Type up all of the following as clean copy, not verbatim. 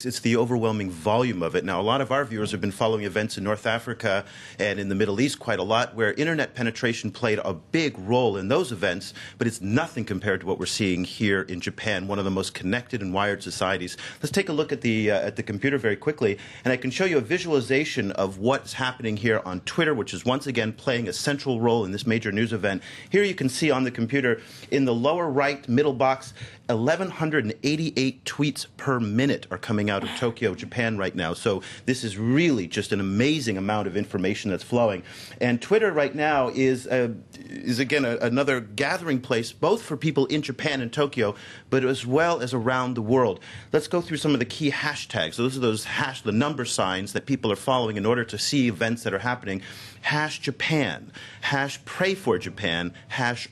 It's the overwhelming volume of it. Now, a lot of our viewers have been following events in North Africa and in the Middle East quite a lot, where internet penetration played a big role in those events, but it's nothing compared to what we're seeing here in Japan, one of the most connected and wired societies. Let's take a look at the computer very quickly, and I can show you a visualization of what's happening here on Twitter, which is once again playing a central role in this major news event. Here you can see on the computer, in the lower right middle box, 1,188 tweets per minute are coming out of Tokyo, Japan right now. So this is really just an amazing amount of information that's flowing. And Twitter right now is again another gathering place, both for people in Japan and Tokyo, but as well as around the world. Let's go through some of the key hashtags. So those are the number signs that people are following in order to see events that are happening. #Japan, #PrayForJapan,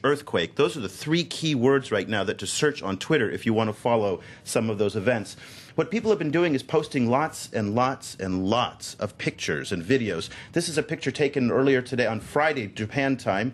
#earthquake. Those are the three key words right now that to search on Twitter if you want to follow some of those events. What people have been doing is posting lots and lots and lots of pictures and videos. This is a picture taken earlier today on Friday, Japan time,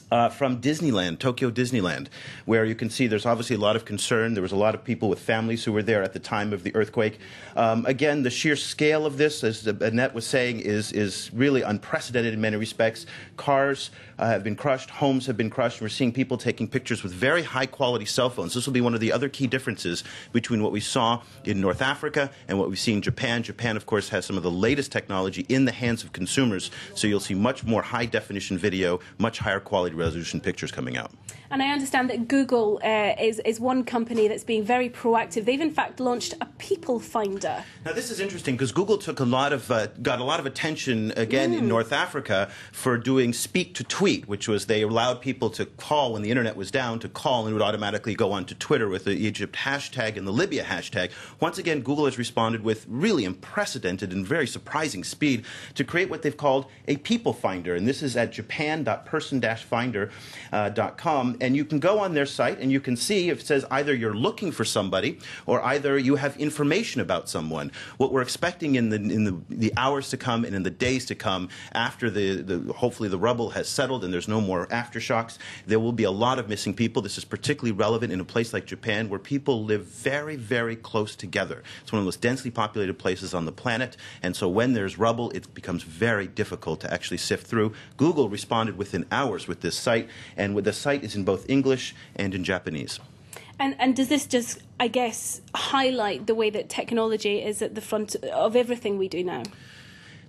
from Disneyland, Tokyo Disneyland, where you can see there's obviously a lot of concern. There was a lot of people with families who were there at the time of the earthquake. Again, the sheer scale of this, as Annette was saying, is really unprecedented in many respects. Cars have been crushed, homes have been crushed. We're seeing people taking pictures with very high-quality cell phones. This will be one of the other key differences between what we saw in North Africa and what we see in Japan. Japan, of course, has some of the latest technology in the hands of consumers, so you'll see much more high-definition video, much higher quality resolution pictures coming out. And I understand that Google is one company that's being very proactive. They've in fact launched a people finder. Now this is interesting because Google took got a lot of attention again in North Africa for doing speak to tweet, which was they allowed people to call when the internet was down, to call, and it would automatically go onto Twitter with the Egypt hashtag and the Libya hashtag. Once again, Google has responded with really unprecedented and very surprising speed to create what they've called a people finder, and this is at japan.person-finder.com. And you can go on their site and you can see if it says either you're looking for somebody or either you have information about someone. What we're expecting in the hours to come and in the days to come after hopefully the rubble has settled and there's no more aftershocks, there will be a lot of missing people. This is particularly relevant in a place like Japan where people live very, very close together. It's one of the most densely populated places on the planet, and so when there's rubble, it becomes very difficult to actually sift through. Google responded within hours with this site, and the site is in both English and in Japanese. And does this just, I guess, highlight the way that technology is at the front of everything we do now?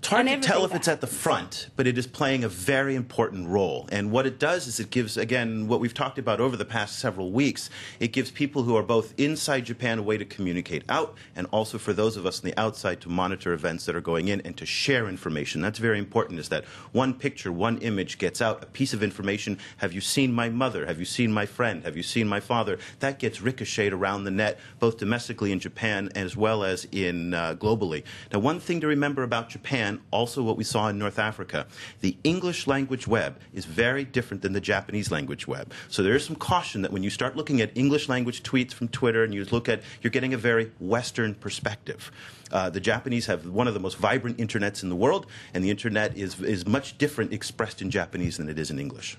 It's hard to tell if it's at the front, but it is playing a very important role. And what it does is it gives, again, what we've talked about over the past several weeks, it gives people who are both inside Japan a way to communicate out, and also for those of us on the outside to monitor events that are going in and to share information. That's very important, is that one picture, one image gets out, a piece of information. Have you seen my mother? Have you seen my friend? Have you seen my father? That gets ricocheted around the net, both domestically in Japan as well as in globally. Now, one thing to remember about Japan, also what we saw in North Africa, the English language web is very different than the Japanese language web. So there is some caution that when you start looking at English language tweets from Twitter and you look at, you're getting a very Western perspective. The Japanese have one of the most vibrant internets in the world, and the internet is much different expressed in Japanese than it is in English.